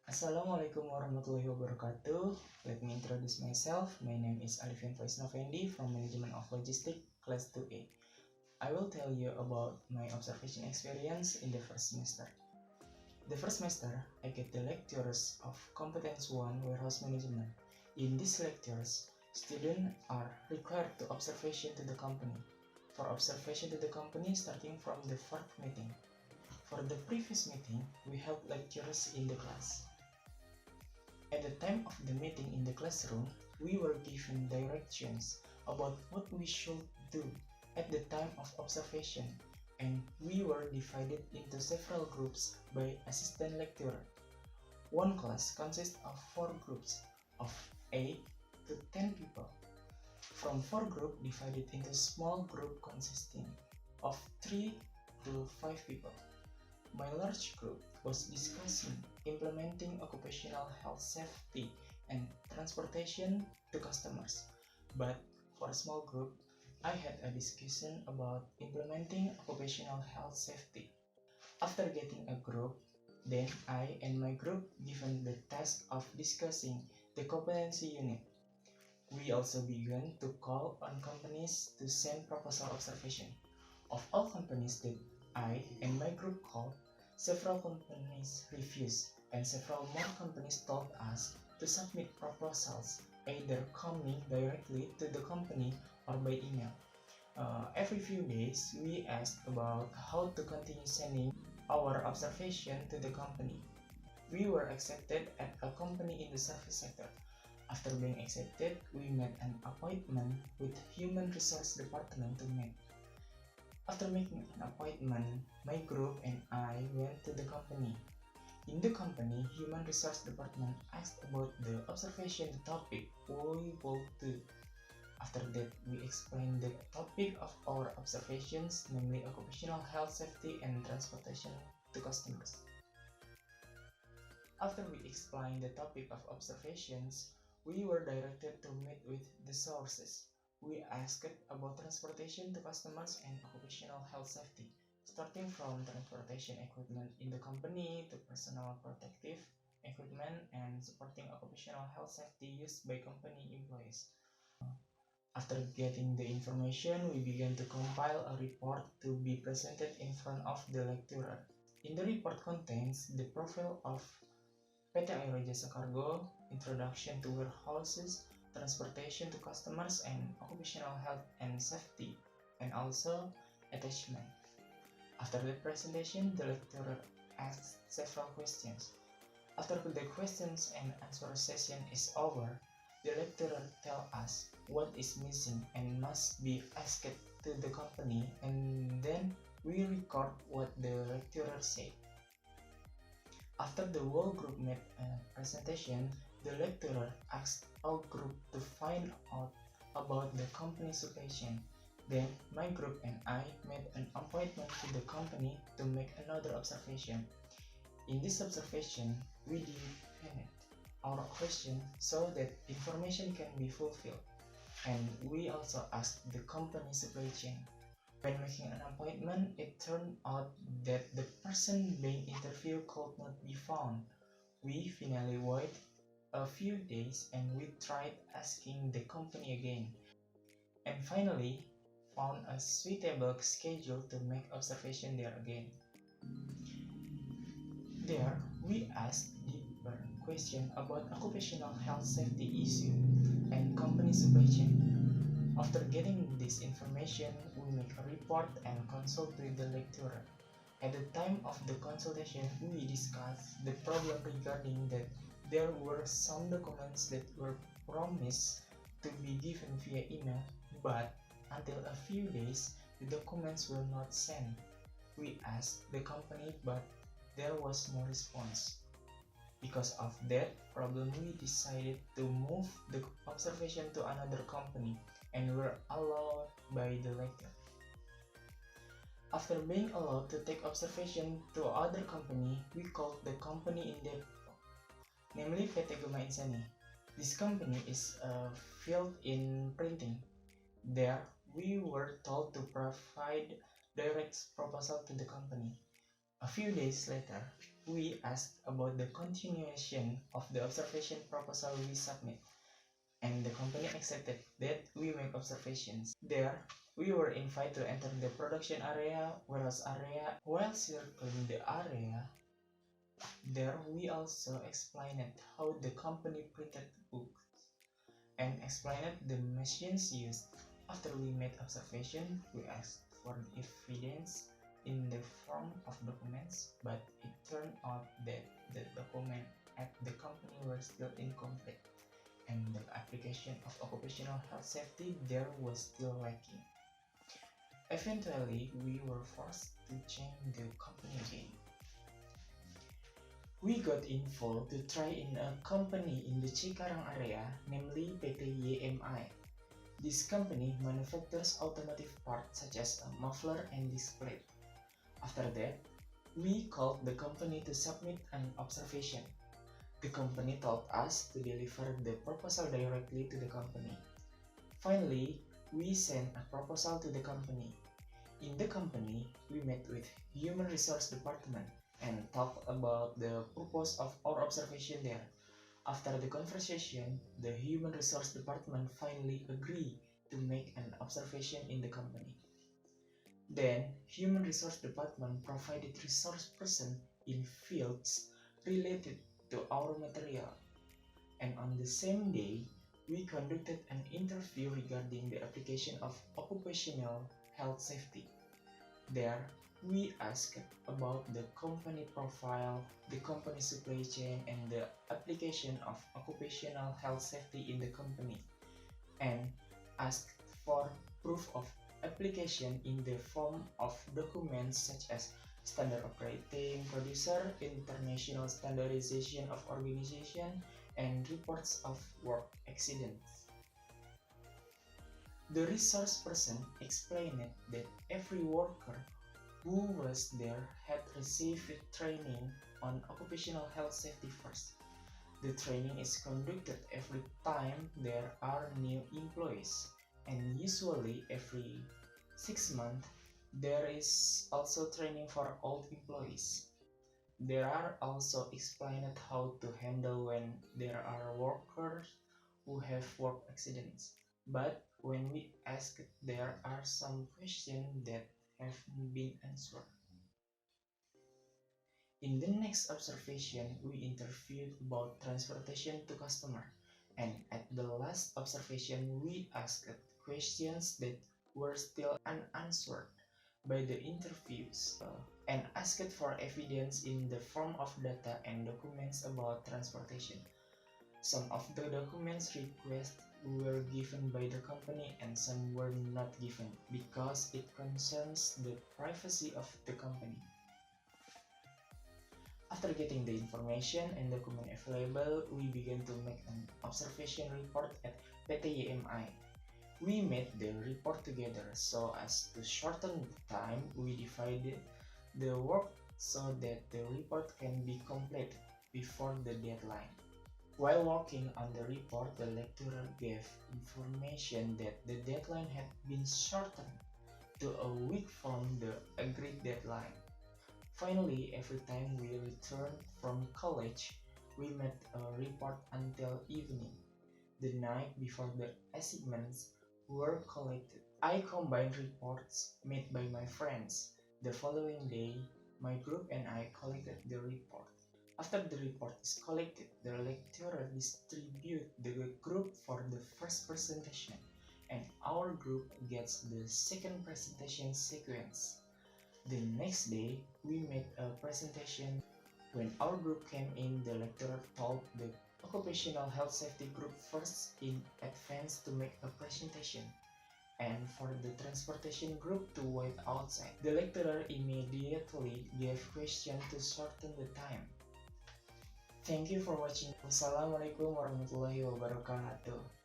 Assalamualaikum warahmatullahi wabarakatuh. Let me introduce myself. My name is Alifian Faiz Novendi from Management of Logistics, Class 2A. I will tell you about my observation experience in the first semester. The first semester, I get the lectures of Competence 1 Warehouse Management. In these lectures, students are required to observation to the company. For observation to the company starting from the fourth meeting. For the previous meeting, we held lectures in the class. At the time of the meeting in the classroom, we were given directions about what we should do at the time of observation, and we were divided into several groups by assistant lecturer. One class consists of 4 groups of 8 to 10 people. From 4 groups divided into small group consisting of 3 to 5 people. My large group was discussing implementing occupational health safety and transportation to customers. But for a small group, I had a discussion about implementing occupational health safety. After getting a group, then I and my group given the task of discussing the competency unit. We also began to call on companies to send proposal observation. Of all companies that I and my group called, several companies refused, and several more companies told us to submit proposals, either coming directly to the company or by email. Every few days, we asked about how to continue sending our observation to the company. We were accepted at a company in the service sector. After being accepted, we made an appointment with Human Resource Department to meet. After making an appointment, my group and I went to the company. In the company, Human Resource Department asked about the observation topic we will do. After that, we explained the topic of our observations, namely occupational health safety and transportation to customers. After we explained the topic of observations, we were directed to meet with the sources. We asked about transportation to customers and occupational health safety, starting from transportation equipment in the company to personal protective equipment and supporting occupational health safety used by company employees. After getting the information, we began to compile a report to be presented in front of the lecturer. In the report contains the profile of PT Aero Jasa Kargo, introduction to warehouses, transportation to customers, and occupational health and safety, and also attachment. After the presentation, the lecturer asked several questions. After the questions and answer session is over, the lecturer tells us what is missing and must be asked to the company, and then we record what the lecturer said. After the whole group made a presentation, the lecturer asked our group to find out about the company supply chain. Then my group and I made an appointment to the company to make another observation. In this observation, we defined our question so that information can be fulfilled, and we also asked the company supply chain. When making an appointment, it turned out that the person being interviewed could not be found. We finally waited a few days and we tried asking the company again, and finally found a suitable schedule to make observation there again. There, we asked deeper questions about occupational health safety issue and company supply chain. After getting this information, we make a report and consult with the lecturer. At the time of the consultation, we discussed the problem regarding that there were some documents that were promised to be given via email, but until a few days, the documents were not sent. We asked the company, but there was no response. Because of that problem, we decided to move the observation to another company and were allowed by the lecturer. After being allowed to take observation to other company, we called the company in Depok, namely PT Gema Insani. This company is a field in printing. There, we were told to provide direct proposal to the company. A few days later, we asked about the continuation of the observation proposal we submit, and the company accepted that we make observations. There, we were invited to enter the production area, warehouse area. While circling the area, there we also explained how the company printed books and explained the machines used. After we made observation, we asked for evidence in the form of documents, but it turned out that the documents at the company were still incomplete, and the application of occupational health safety there was still lacking. Eventually, we were forced to change the company again. We got involved to try in a company in the Cikarang area, namely PT YMI. This company manufactures automotive parts such as a muffler and disc brake. After that, we called the company to submit an observation. The company told us to deliver the proposal directly to the company. Finally, we sent a proposal to the company. In the company, we met with Human Resource Department and talked about the purpose of our observation there. After the conversation, the Human Resource Department finally agreed to make an observation in the company. Then, Human Resource Department provided resource person in fields related to our material. And on the same day, we conducted an interview regarding the application of occupational health safety. There, we asked about the company profile, the company supply chain, and the application of occupational health safety in the company, and asked for proof of application in the form of documents such as standard operating procedure, international standardization of organization, and reports of work accidents. The resource person explained that every worker who was there had received training on occupational health safety first. The training is conducted every time there are new employees, and usually every 6 months there is also training for old employees. There are also explained how to handle when there are workers who have work accidents. But when we asked, there are some questions that have been answered. In the next observation, we interviewed about transportation to customer, and at the last observation, we asked questions that were still unanswered by the interviews, and asked for evidence in the form of data and documents about transportation. Some of the documents requests were given by the company and some were not given because it concerns the privacy of the company. After getting the information and document available, we began to make an observation report at PT YMI. We made the report together so as to shorten the time. We divided the work so that the report can be complete before the deadline. While working on the report, the lecturer gave information that the deadline had been shortened to a week from the agreed deadline. Finally, every time we returned from college, we made a report until evening, the night before the assignments were collected. I combined reports made by my friends. The following day, my group and I collected the report. After the report is collected, the lecturer distributes the group for the first presentation, and our group gets the second presentation sequence. The next day, we made a presentation. When our group came in, the lecturer told the occupational health safety group first in advance to make a presentation, and for the transportation group to wait outside. The lecturer immediately gave questions to shorten the time. Thank you for watching. Wassalamualaikum warahmatullahi wabarakatuh.